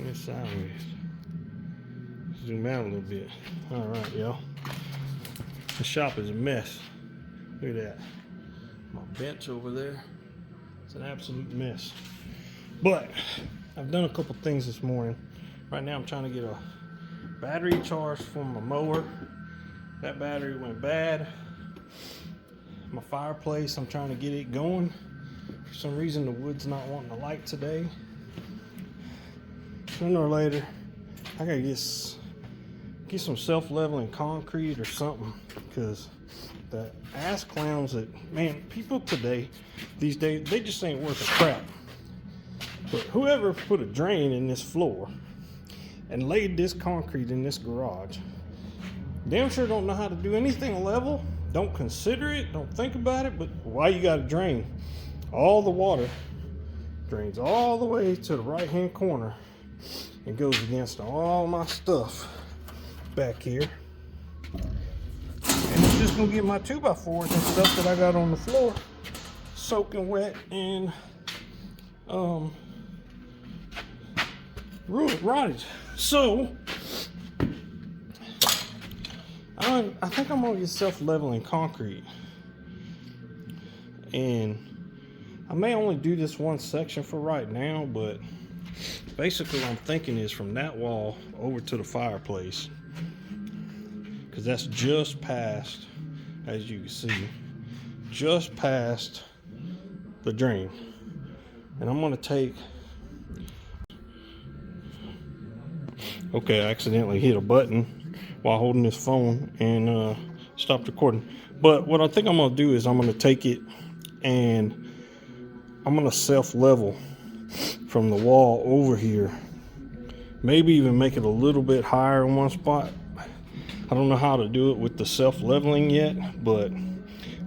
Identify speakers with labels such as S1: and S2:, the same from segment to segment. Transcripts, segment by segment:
S1: it sideways. Zoom out a little bit. All right, y'all. The shop is a mess. Look at that. My bench over there. It's an absolute mess. But I've done a couple things this morning. Right now I'm trying to get a battery charged for my mower. That battery went bad. My fireplace, I'm trying to get it going. For some reason the wood's not wanting to light today. Sooner or later, I gotta get some self-leveling concrete or something, because the ass clowns that, man, people today, these days, they just ain't worth a crap. But whoever put a drain in this floor and laid this concrete in this garage, damn sure don't know how to do anything level, don't consider it, don't think about it. But why you got a drain? All the water drains all the way to the right hand corner and goes against all my stuff back here, and it's just gonna get my 2x4s and stuff that I got on the floor soaking wet and rotted. So I think I'm gonna get self-leveling concrete, and I may only do this one section for right now, but basically what I'm thinking is from that wall over to the fireplace, because that's just past, as you can see, just past the drain. And I'm gonna take, okay, I accidentally hit a button while holding this phone and stopped recording. But what I think I'm gonna do is I'm gonna take it and I'm gonna self-level from the wall over here, maybe even make it a little bit higher in one spot. I don't know how to do it with the self-leveling yet, but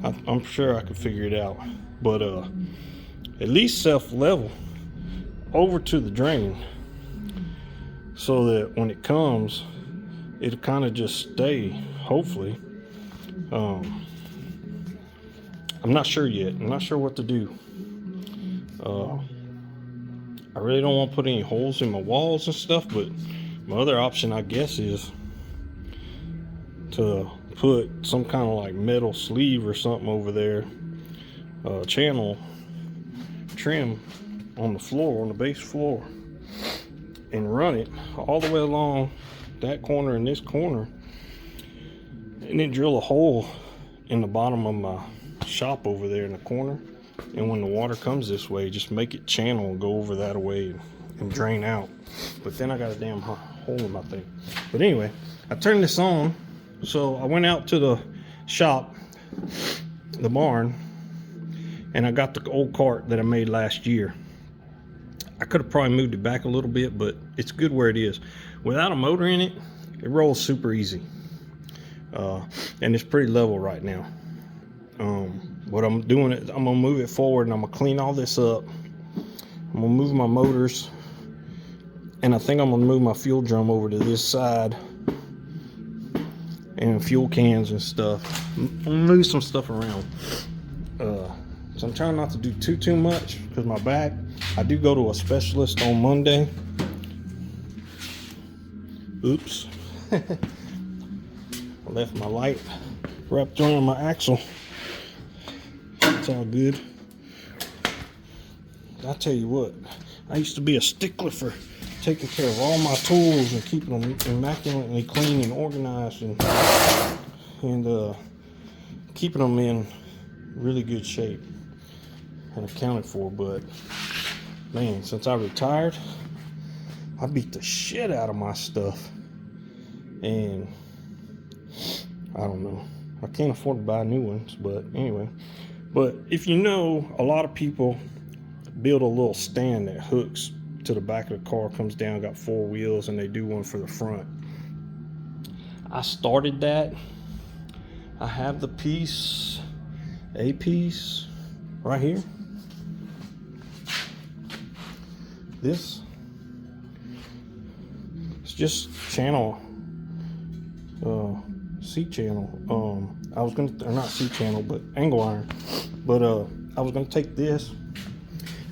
S1: I'm sure I could figure it out. But at least self-level over to the drain, so that when it comes, it'll kind of just stay, hopefully. I'm not sure yet. I'm not sure what to do. I really don't want to put any holes in my walls and stuff, but my other option, I guess, is to put some kind of like metal sleeve or something over there, channel trim on the floor, on the base floor, and run it all the way along that corner and this corner, and then drill a hole in the bottom of my shop over there in the corner. And when the water comes this way, just make it channel and go over that way and drain out. But then I got a damn hole in my thing. But anyway, I turned this on. So I went out to the shop, the barn, and I got the old cart that I made last year. I could have probably moved it back a little bit, but it's good where it is. Without a motor in it, it rolls super easy. And it's pretty level right now. What I'm doing is I'm gonna move it forward and I'm gonna clean all this up. I'm gonna move my motors, and I think I'm gonna move my fuel drum over to this side, and fuel cans and stuff. I'm gonna move some stuff around. So I'm trying not to do too much, because my back, I do go to a specialist on Monday. Oops. I left my light wrapped around my axle. It's all good. I tell you what, I used to be a stickler for taking care of all my tools and keeping them immaculately clean and organized, and keeping them in really good shape and accounted for. But man, since I retired, I beat the shit out of my stuff, and I don't know, I can't afford to buy new ones. But anyway, but if you know, a lot of people build a little stand that hooks to the back of the car, comes down, got 4 wheels, and they do one for the front. I started that. I have the piece, a piece right here. This, it's just channel, C channel. I was gonna, or not C channel, but angle iron. But I was gonna take this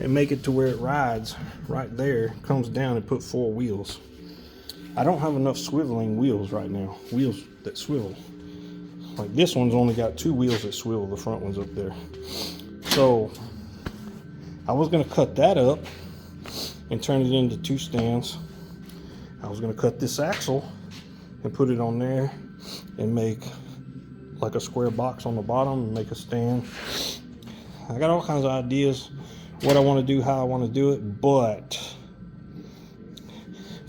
S1: and make it to where it rides right there, comes down and put 4 wheels. I don't have enough swiveling wheels right now, wheels that swivel. Like this one's only got 2 wheels that swivel, the front one's up there. So I was gonna cut that up and turn it into 2 stands. I was gonna cut this axle and put it on there and make like a square box on the bottom and make a stand. I got all kinds of ideas what I want to do, how I want to do it, but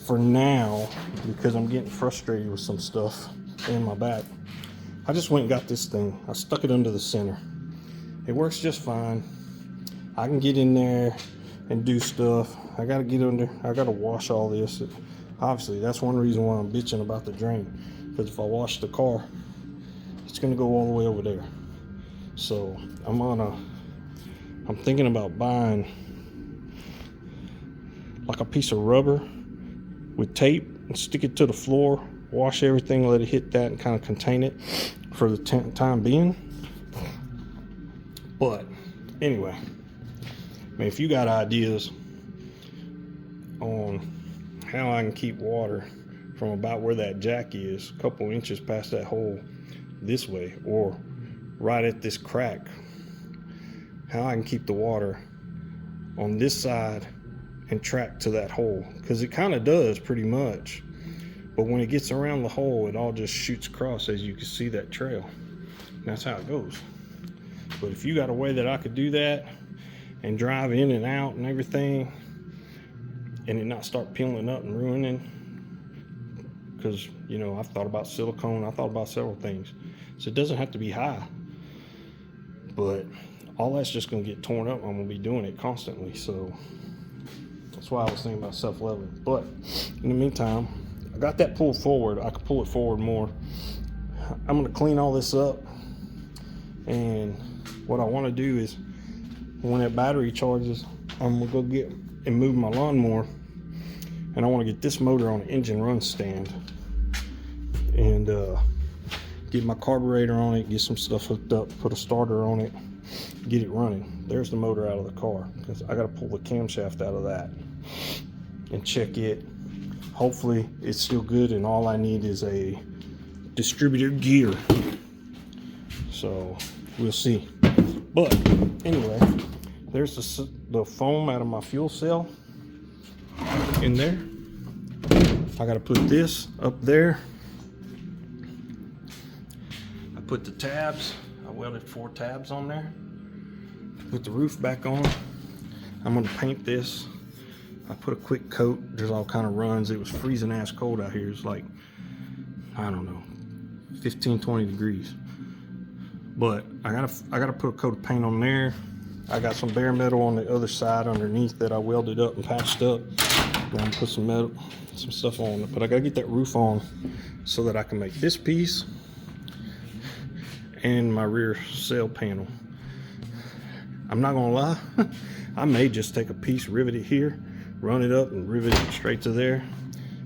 S1: for now, because I'm getting frustrated with some stuff in my back, I just went and got this thing. I stuck it under the center. It works just fine. I can get in there and do stuff. I gotta get under, I gotta wash all this. Obviously, that's one reason why I'm bitching about the drain, because if I wash the car, it's gonna go all the way over there. So I'm thinking about buying like a piece of rubber with tape and stick it to the floor, wash everything, let it hit that and kind of contain it for the time being. But anyway, I mean, if you got ideas on how I can keep water from about where that jack is, a couple inches past that hole this way, or right at this crack, how I can keep the water on this side and track to that hole, because it kind of does pretty much, but when it gets around the hole, it all just shoots across, as you can see that trail. And that's how it goes. But if you got a way that I could do that and drive in and out and everything, and it not start peeling up and ruining, because you know, I've thought about silicone, I thought about several things, so it doesn't have to be high, but all that's just going to get torn up. I'm going to be doing it constantly, so that's why I was thinking about self-leveling. But in the meantime, I got that pulled forward. I could pull it forward more. I'm going to clean all this up, and what I want to do is, when that battery charges, I'm going to go get and move my lawnmower, and I want to get this motor on an engine run stand and get my carburetor on it, get some stuff hooked up, put a starter on it, get it running. There's the motor out of the car, because I got to pull the camshaft out of that and check it. Hopefully it's still good, and all I need is a distributor gear, so we'll see. But anyway, there's the foam out of my fuel cell in there. I got to put this up there. I put the tabs, I welded 4 tabs on there. Put the roof back on. I'm going to paint this. I put a quick coat. There's all kind of runs. It was freezing ass cold out here. It's like, I don't know, 15-20 degrees. But I gotta put a coat of paint on there. I got some bare metal on the other side underneath that I welded up and patched up. I'm gonna put some metal, some stuff on it. But I gotta get that roof on so that I can make this piece and my rear sail panel. I'm not gonna lie, I may just take a piece, rivet it here, run it up and rivet it straight to there,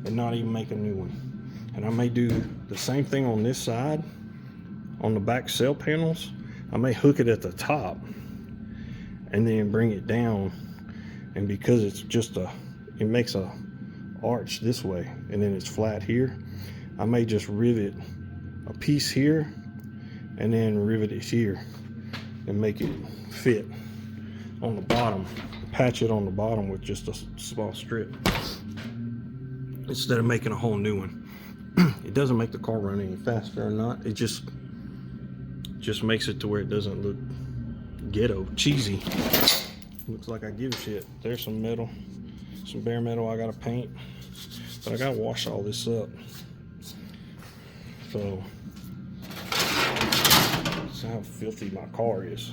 S1: and not even make a new one. And I may do the same thing on this side, on the back sail panels. I may hook it at the top and then bring it down, and because it's just it makes a arch this way and then it's flat here, I may just rivet a piece here and then rivet it here and make it fit on the bottom, patch it on the bottom with just a small strip instead of making a whole new one. It doesn't make the car run any faster or not, it just makes it to where it doesn't look ghetto, cheesy. Looks like I give a shit. There's some metal, some bare metal I gotta paint, but I gotta wash all this up. So that's how filthy my car is.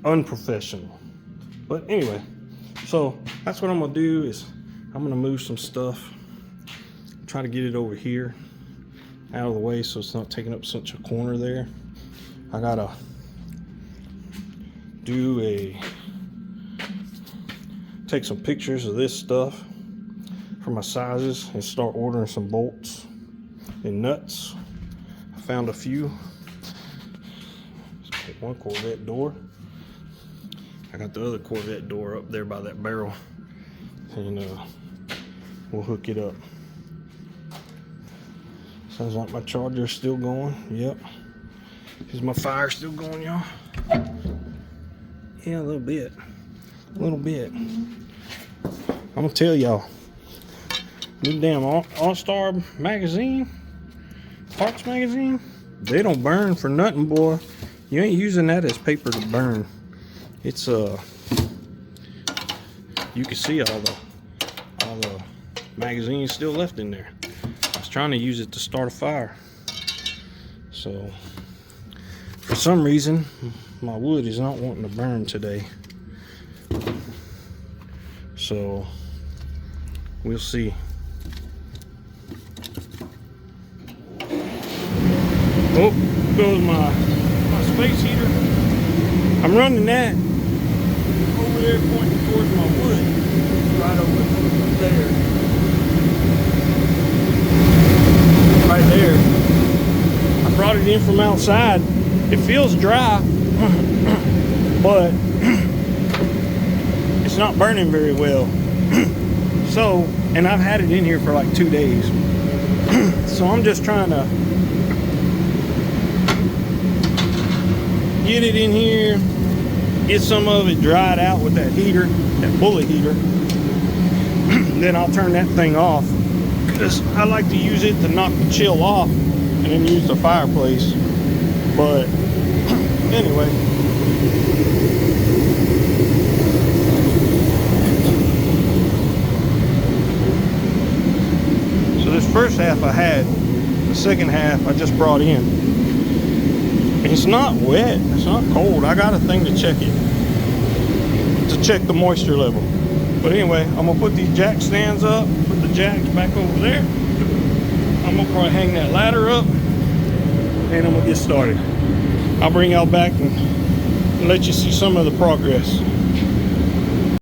S1: Unprofessional. But anyway, so that's what I'm gonna do is I'm gonna move some stuff, try to get it over here out of the way so it's not taking up such a corner there. I gotta take some pictures of this stuff for my sizes and start ordering some bolts and nuts. I found a few. Let's get one Corvette door. I got the other Corvette door up there by that barrel, and we'll hook it up. Sounds like my charger's still going. Yep. Is my fire still going, y'all? Yeah, a little bit. A little bit. I'm gonna tell y'all, new damn All-Star magazine, Parks magazine, they don't burn for nothing, boy. You ain't using that as paper to burn. It's you can see all the magazines still left in there. I was trying to use it to start a fire. So for some reason my wood is not wanting to burn today. So we'll see. Oh, goes my space heater. I'm running that over there pointing towards my wood. Right over there. Right there. I brought it in from outside. It feels dry, but it's not burning very well. So, and I've had it in here for like 2 days. So I'm just trying to get it in here, get some of it dried out with that heater, that bullet heater. Then I'll turn that thing off, because I like to use it to knock the chill off and then use the fireplace. But anyway, so this first half I had, the second half I just brought in. It's not wet, it's not cold. I got a thing to check it, to check the moisture level. But anyway, I'm gonna put these jack stands up, put the jacks back over there. I'm gonna probably hang that ladder up, and I'm gonna get started. I'll bring y'all back and let you see some of the progress.